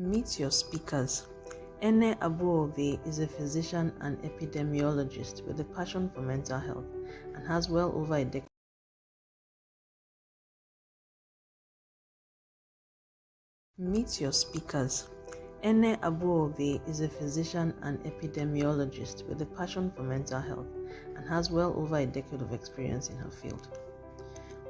Meet your speakers. Ene Abuobe is a physician and epidemiologist with a passion for mental health and has well over a decade. Meet your speakers. Ene Abuobe is a physician and epidemiologist with a passion for mental health and has well over a decade of experience in her field.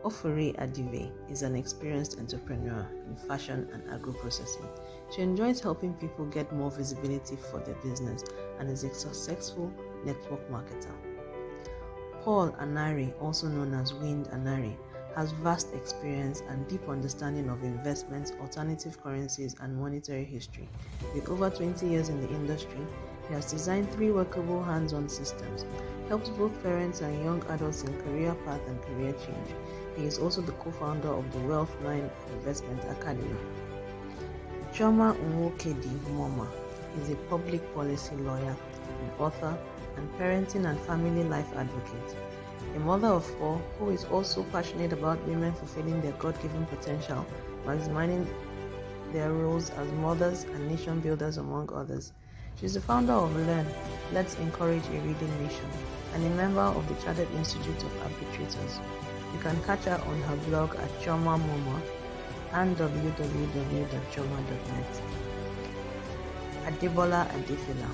Ofori Adive is an experienced entrepreneur in fashion and agro-processing. She enjoys helping people get more visibility for their business and is a successful network marketer. Paul Anari, also known as Wind Anari, has vast experience and deep understanding of investments, alternative currencies, and monetary history. With over 20 years in the industry, he has designed 3 workable hands-on systems, helps both parents and young adults in career path and career change. He is also the co-founder of the Wealthline Investment Academy. Chioma Nwokedi Moma is a public policy lawyer, an author, and parenting and family life advocate. A mother of 4 who is also passionate about women fulfilling their God-given potential, maximizing their roles as mothers and nation builders, among others. She is the founder of Learn, Let's Encourage a Reading Nation, and a member of the Chartered Institute of Arbitrators. You can catch her on her blog at Chioma Moma and www.chioma.net. Adebola Adefila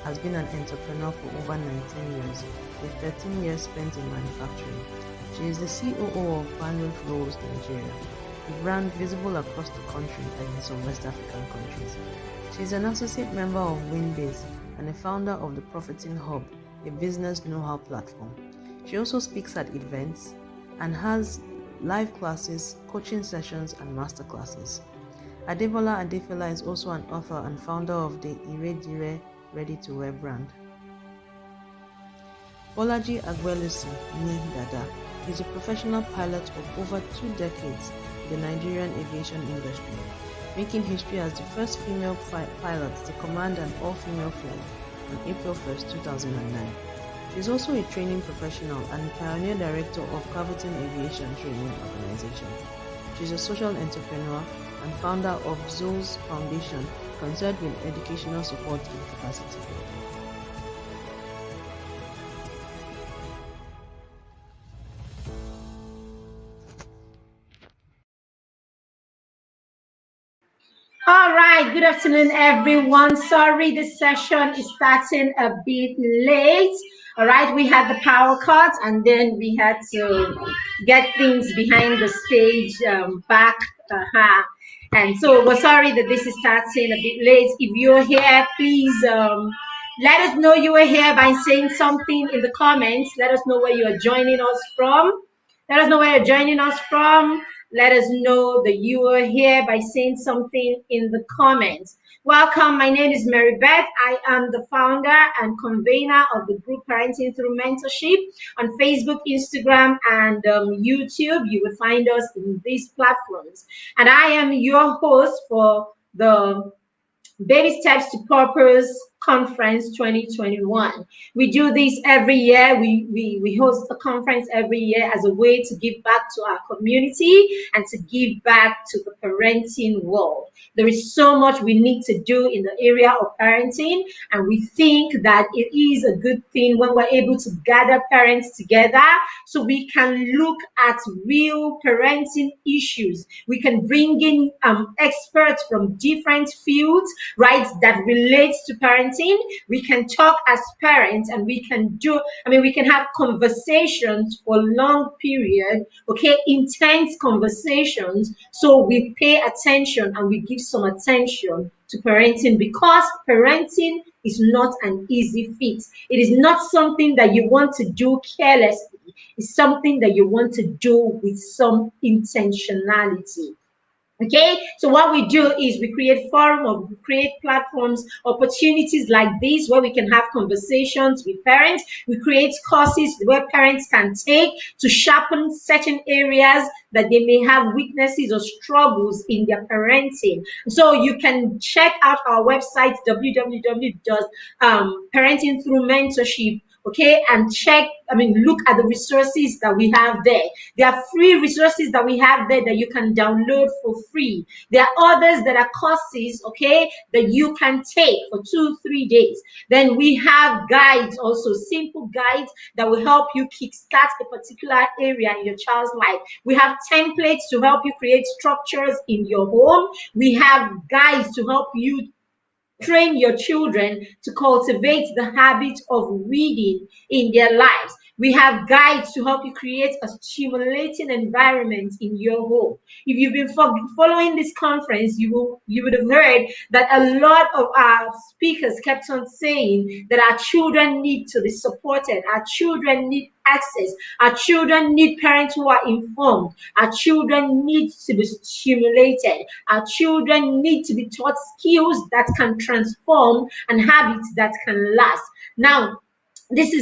has been an entrepreneur for over 19 years, with 13 years spent in manufacturing. She is the COO of Bandwidth Rolls Nigeria, a brand visible across the country and in some West African countries. She is an associate member of Winbase and a founder of the Profiting Hub, a business know-how platform. She also speaks at events and has live classes, coaching sessions, and master classes. Adebola Adefila is also an author and founder of the Iredire ready-to-wear brand. Bolaji Agbelusi Ni Dada is a professional pilot of over 2 decades in the Nigerian aviation industry, making history as the first female pilot to command an all-female flight on April 1, 2009. She is also a training professional and pioneer director of Caviton Aviation Training Organization. She is a social entrepreneur and founder of Zoos Foundation, concerned with educational support and capacity building. All right, good afternoon, everyone. Sorry, this session is starting a bit late. All right, we had the power cut and then we had to get things behind the stage back. And so we're sorry that this is starting a bit late. If you're here, please let us know you are here by saying something in the comments. Let us know where you are joining us from. Let us know where you're joining us from. Let us know that you are here by saying something in the comments. Welcome. My name is Mary Beth. I am the founder and convener of the group Parenting Through Mentorship on Facebook, Instagram, and YouTube. You will find us in these platforms. And I am your host for the Baby Steps to Purpose Conference 2021. We do this every year. We host a conference every year as a way to give back to our community and to give back to the parenting world. There is so much we need to do in the area of parenting, and we think that it is a good thing when we're able to gather parents together so we can look at real parenting issues. We can bring in experts from different fields, right, that relates to parenting. We can talk as parents and we can have conversations for long period, okay, intense conversations. So we pay attention and we give some attention to parenting, because parenting is not an easy feat. It is not something that you want to do carelessly. It's something that you want to do with some intentionality. Okay, so what we do is we create platforms, opportunities like this where we can have conversations with parents. We create courses where parents can take to sharpen certain areas that they may have weaknesses or struggles in their parenting. So you can check out our website, www.parentingthroughmentorship okay, and look at the resources that we have there. There are free resources that we have there that you can download for free. There are others that are courses, okay, that you can take for 2-3 days. Then we have guides also, simple guides that will help you kickstart a particular area in your child's life. We have templates to help you create structures in your home. We have guides to help you train your children to cultivate the habit of reading in their lives. We have guides to help you create a stimulating environment in your home. If you've been following this conference, you would have heard that a lot of our speakers kept on saying that our children need to be supported. Our children need access. Our children need parents who are informed. Our children need to be stimulated. Our children need to be taught skills that can transform and habits that can last. Now, these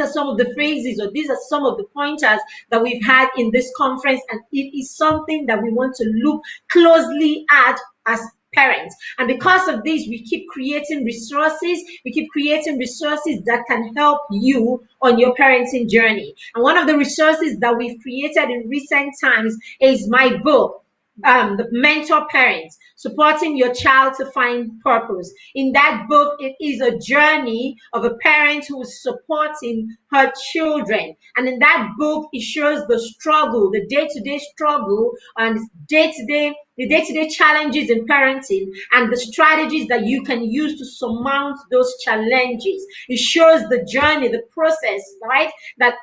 are some of the phrases, or these are some of the pointers that we've had in this conference, and it is something that we want to look closely at as parents. And because of this, we keep creating resources that can help you on your parenting journey. And one of the resources that we've created in recent times is my book, the Mentor Parents, supporting your child to find purpose. In that book, it is a journey of a parent who is supporting her children. And in that book, it shows the struggle, the day-to-day struggle, and the day-to-day challenges in parenting, and the strategies that you can use to surmount those challenges. It shows the journey, the process, right, that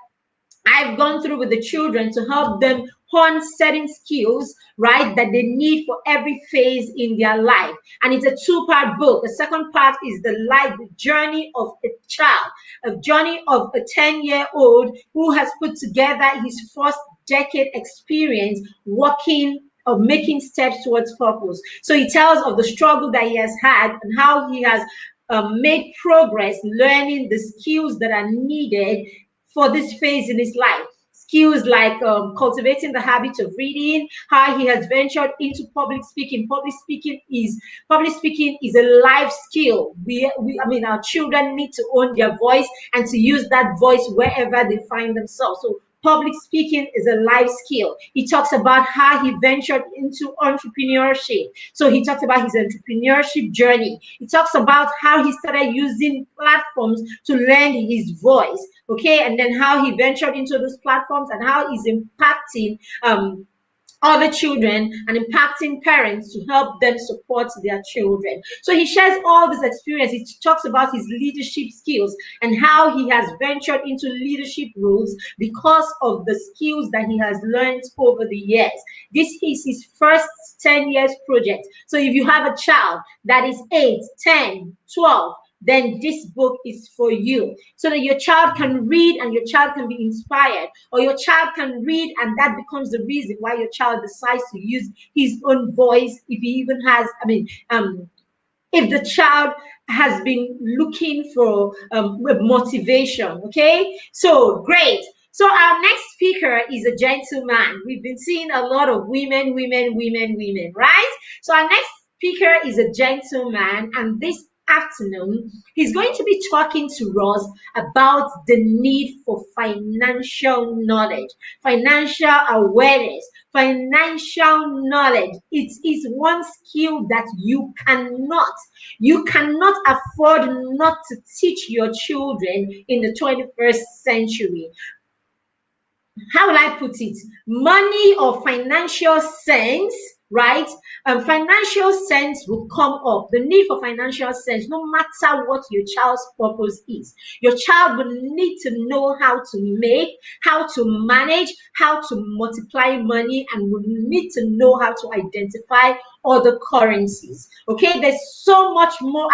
I've gone through with the children to help them hone certain skills, right, that they need for every phase in their life. And it's a two-part book. The second part is the journey of a child, a journey of a 10-year-old who has put together his first decade experience working of making steps towards purpose. So he tells of the struggle that he has had and how he has made progress learning the skills that are needed for this phase in his life. Skills like cultivating the habit of reading, how he has ventured into public speaking. Public speaking is a life skill. Our children need to own their voice and to use that voice wherever they find themselves. So public speaking is a life skill. He talks about how he ventured into entrepreneurship. So he talks about his entrepreneurship journey. He talks about how he started using platforms to learn his voice. Okay, and then how he ventured into those platforms and how he's impacting other children and impacting parents to help them support their children. So he shares all this experience. He talks about his leadership skills and how he has ventured into leadership roles because of the skills that he has learned over the years. This is his first 10 years project. So if you have a child that is 8, 10, 12, then this book is for you, so that your child can read and your child can be inspired, or your child can read and that becomes the reason why your child decides to use his own voice, if he even has, if the child has been looking for motivation. Okay, so great. So our next speaker is a gentleman. We've been seeing a lot of women, right? So our next speaker is a gentleman, and this afternoon he's going to be talking to us about the need for financial knowledge, financial awareness, financial knowledge. It is one skill that you cannot afford not to teach your children in the 21st century. How will I put it? Money or financial sense, right? Financial sense will come up. The need for financial sense, no matter what your child's purpose is. Your child will need to know how to make, how to manage, how to multiply money, and will need to know how to identify other currencies. Okay, there's so much more.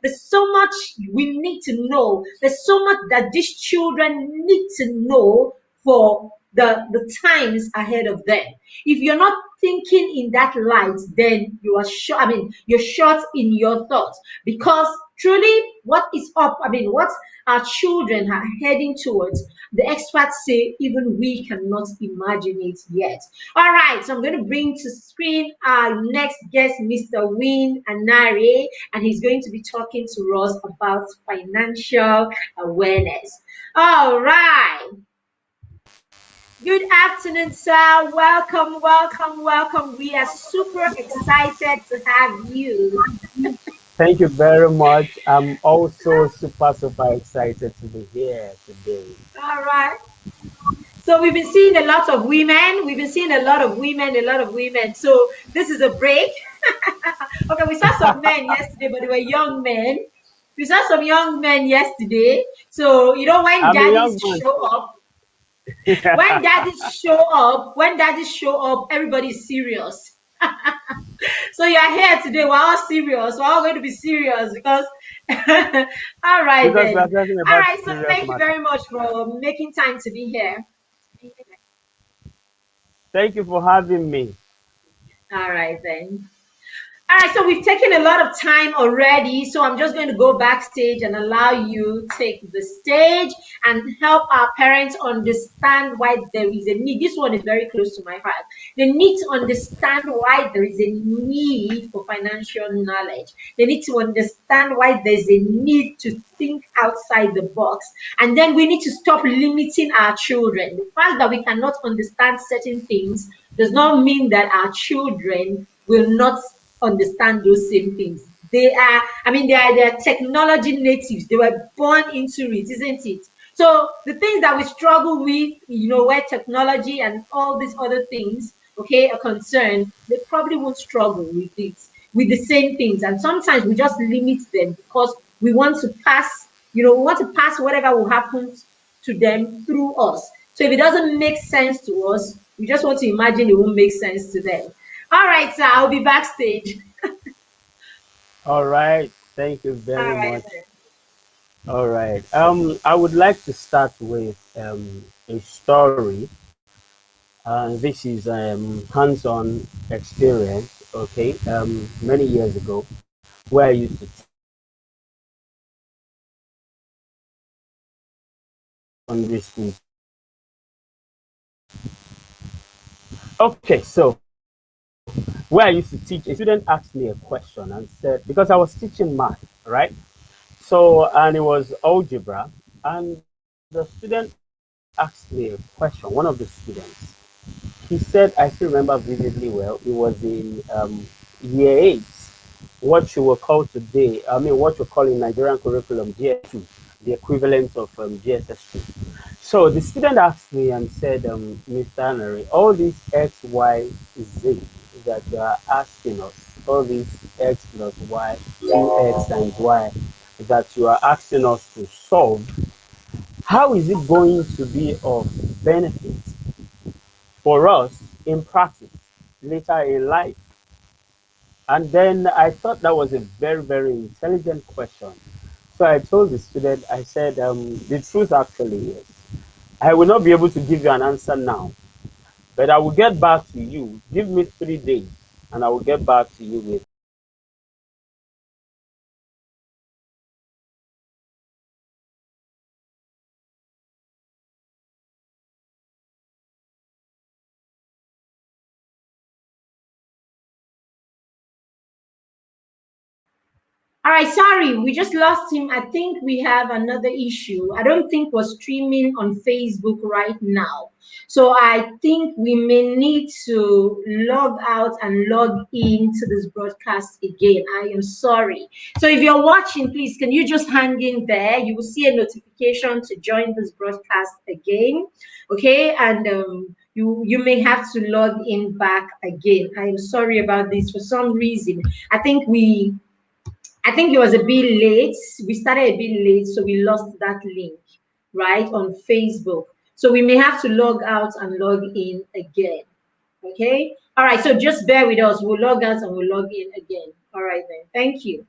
There's so much we need to know. There's so much that these children need to know for the times ahead of them. If you're not thinking in that light, then you are short. I mean, you're short in your thoughts, because truly, what is up? I mean, what our children are heading towards, the experts say even we cannot imagine it yet. All right, so I'm going to bring to screen our next guest, Mr. Win Anare, and he's going to be talking to us about financial awareness. All right. Good afternoon, sir. Welcome, welcome, welcome. We are super excited to have you. Thank you very much. I'm also super excited to be here today. All right. So we've been seeing a lot of women. We've been seeing a lot of women, a lot of women. So this is a break. Okay, we saw some men yesterday, but they were young men. We saw some young men yesterday. So when I'm a daddies young man. show up, when daddies show up, everybody's serious. So you are here today. We're all serious. We're all going to be serious because. All right Because we are then. talking All about right. So serious thank you matter. very much for making time to be here. Thank you for having me. All right then. All right, so we've taken a lot of time already, so I'm just going to go backstage and allow you take the stage and help our parents understand why there is a need. This one is very close to my heart. They need to understand why there is a need for financial knowledge. They need to understand why there's a need to think outside the box. And then we need to stop limiting our children. The fact that we cannot understand certain things does not mean that our children will not understand those same things. They are technology natives. They were born into it, isn't it? So the things that we struggle with, where technology and all these other things, okay, are concerned, they probably won't struggle with it, with the same things. And sometimes we just limit them because we want to pass, we want to pass whatever will happen to them through us. So if it doesn't make sense to us, we just want to imagine it won't make sense to them. All right, sir, I'll be backstage. All right. Thank you All very right, much. then. All right. I would like to start with a story. This is hands-on experience. Okay. Many years ago, where I used to teach secondary school. Okay. So where I used to teach, a student asked me a question and said, because I was teaching math, right? So, and it was algebra, and the student asked me a question, one of the students. He said, I still remember vividly well, it was in year 8, what you will call today, what you call in Nigerian curriculum, GS2, the equivalent of GSS2. So the student asked me and said, Mr. Anari, all these X, Y, Z that you are asking us, all these X plus Y, 2X times Y that you are asking us to solve, how is it going to be of benefit for us in practice later in life? And then I thought that was a very intelligent question. So I told the student, I said, the truth actually is, I will not be able to give you an answer now, but I will get back to you. Give me 3 days, and I will get back to you with. All right, sorry, we just lost him. I think we have another issue. I don't think we're streaming on Facebook right now. So I think we may need to log out and log into this broadcast again. I am sorry. So if you're watching, please, can you just hang in there? You will see a notification to join this broadcast again. Okay, and you may have to log in back again. I am sorry about this. For some reason, I think we I think it was a bit late. We started a bit late, so we lost that link, right, on Facebook. So we may have to log out and log in again. Okay? All right, so just bear with us. We'll log out and we'll log in again. All right, then. Thank you.